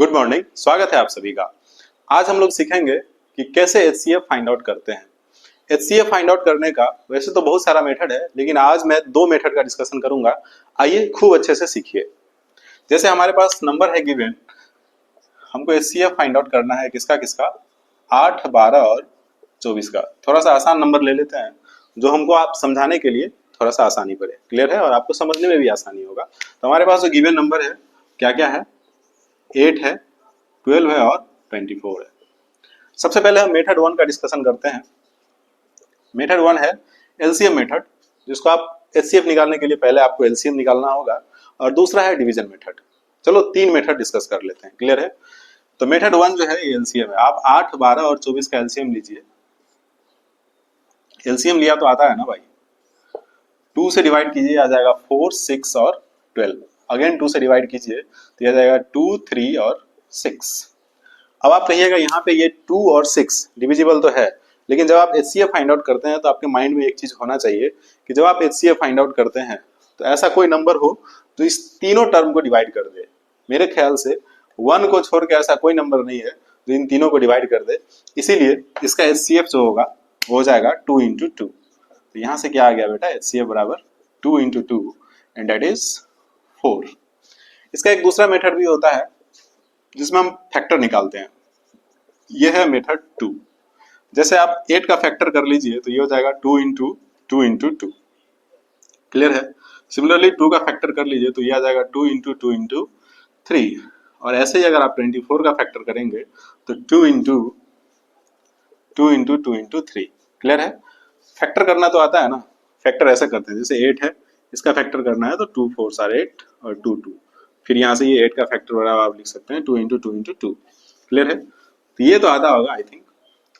Good morning, स्वागत है आप सभी का। आज हम लोग सीखेंगे कि कैसे एचसीएफ फाइंड आउट करते हैं। एचसीएफ फाइंड आउट करने का वैसे तो बहुत सारा मेथड है, लेकिन आज मैं दो मेथड का डिस्कशन करूंगा। आइए खूब अच्छे से सीखिए। जैसे हमारे पास नंबर है गिवन, हमको एचसीएफ फाइंड आउट करना है किसका किसका, 8, 12 और 24 का। थोड़ा सा आसान नंबर ले लेते हैं जो हमको आप समझाने के लिए थोड़ा सा आसानी पड़े, क्लियर है, और आपको समझने में भी आसानी होगा। तो हमारे पास जो गिवन नंबर है क्या क्या है, 8 है, 12 है और 24 है। सबसे पहले हम मेथड 1 का डिस्कशन करते हैं। मेथड 1 है एलसीएम मेथड, जिसको आप एचसीएफ निकालने के लिए पहले आपको एलसीएम निकालना होगा, और दूसरा है डिवीजन मेथड। चलो तीन मेथड डिस्कस कर लेते हैं, क्लियर है। तो मेथड 1 जो है ये एलसीएम है। आप 8, 12 और 24 का एलसीएम लीजिए। एलसीएम लिया तो आता है ना भाई, 2 से डिवाइड कीजिए, आ जाएगा 4, 6 और 12। अगेन 2 से डिवाइड कीजिए तो आ जाएगा 2, 3 और 6। अब आप कहिएगा यहाँ पे ये 2 और 6 डिविजिबल तो है, लेकिन जब आप एचसीएफ फाइंड आउट करते हैं तो आपके माइंड में एक चीज होना चाहिए कि जब आप एचसीएफ फाइंड आउट करते हैं तो ऐसा कोई नंबर हो जो इस तीनों टर्म को डिवाइड कर दे। मेरे ख्याल से 1 को छोड़ के ऐसा कोई नंबर नहीं है जो इन तीनों को डिवाइड कर दे। इसीलिए इसका एचसीएफ जो होगा वो हो जाएगा 2 इंटू 2। तो यहाँ से क्या आ गया बेटा, एचसीएफ बराबर 2 इंटू 2 एंड दैट इज 4। इसका एक दूसरा मेथड भी होता है जिसमें हम फैक्टर निकालते हैं। ये है मेथड 2। जैसे आप 8 का फैक्टर कर लीजिए तो ये हो जाएगा 2 इंटू 2 इंटू 2, क्लियर है। सिमिलरली 2 का फैक्टर कर लीजिए तो ये आ जाएगा 2 इंटू 2 इंटू 3। और ऐसे ही अगर आप 24 का फैक्टर करेंगे तो 2 इंटू 2 इंटू 2 इंटू 3, क्लियर है। फैक्टर करना तो आता है ना। फैक्टर ऐसे करते हैं, जैसे 8 है, इसका फैक्टर करना है तो 2 4 आर 8 और 2 2। फिर यहाँ से ये 8 का फैक्टर बराबर आप लिख सकते हैं 2 इंटू 2 इंटू 2, क्लियर है। तो ये तो आता होगा आई थिंक।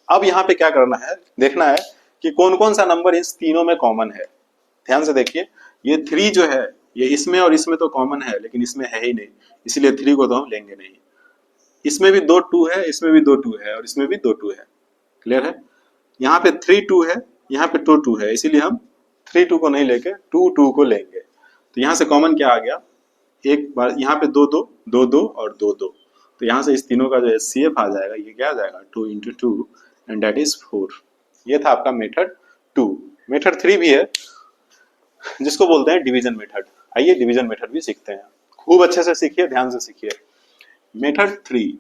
अब यहाँ पे क्या करना है, देखना है कि कौन कौन सा नंबर इस तीनों में कॉमन है। ध्यान से देखिए, ये 3 जो है ये इसमें और इसमें तो कॉमन है, लेकिन इसमें है ही नहीं, इसलिए 3 को तो हम लेंगे नहीं। इसमें भी 2 2 है, इसमें भी 2 2 है और इसमें भी 2 2 है, क्लियर है। यहाँ पे 3 2 है, यहाँ पे 2 2 है, इसीलिए हम 3 2 को नहीं लेके 2 2 को लेंगे। तो यहाँ से कॉमन क्या आ गया, एक बार यहाँ पे 2 2 2 2 और 2 2। तो यहाँ से इस तीनों का जो एचसीएफ आ जाएगा ये क्या आ जाएगा, 2 इंटू 2 एंड दैट इज 4। ये था आपका मेथड 2। मेथड 3 भी है जिसको बोलते हैं डिवीजन मेथड। आइए डिवीजन मेथड भी सीखते हैं। खूब अच्छे से सीखिए, ध्यान से सीखिए। मेथड 3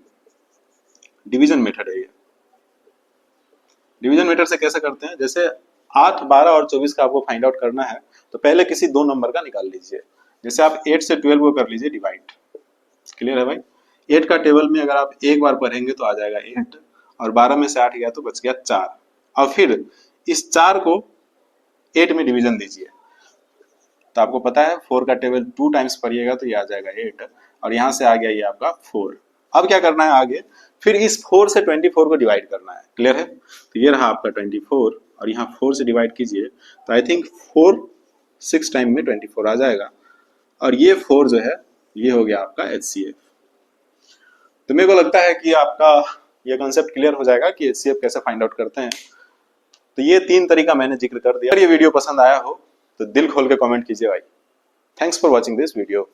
डिवीजन मेथड है। ये डिवीजन मेथड से कैसे करते हैं, जैसे 8, 12 और 24 का आपको फाइंड आउट करना है तो पहले किसी दो नंबर का निकाल लीजिए। जैसे आप 8 से 12 को कर लीजिए डिवाइड, क्लियर है भाई। 8 का टेबल में अगर आप एक बार पढ़ेंगे तो आ जाएगा 8, और 12 में से 8 गया तो बच गया 4। और फिर इस 4 को 8 में डिवीजन दीजिए। तो आपको पता है 4 का टेबल 2 टाइम्स पढ़िएगा तो ये आ जाएगा 8, और यहाँ से आ गया ये आपका 4। अब क्या करना है आगे, फिर इस 4 से 24 को डिवाइड करना है, क्लियर है। तो ये रहा आपका 24, और यहाँ 4 से डिवाइड कीजिए तो आई थिंक 4 6 टाइम में 24 आ जाएगा, और ये 4 जो है ये हो गया आपका एचसीएफ। तो मेरे को लगता है कि आपका ये कॉन्सेप्ट क्लियर हो जाएगा कि एचसीएफ कैसे फाइंड आउट करते हैं। तो ये 3 तरीका मैंने जिक्र कर दिया। अगर ये वीडियो पसंद आया हो तो दिल खोल के कमेंट कीजिए भाई। Thanks for watching this video.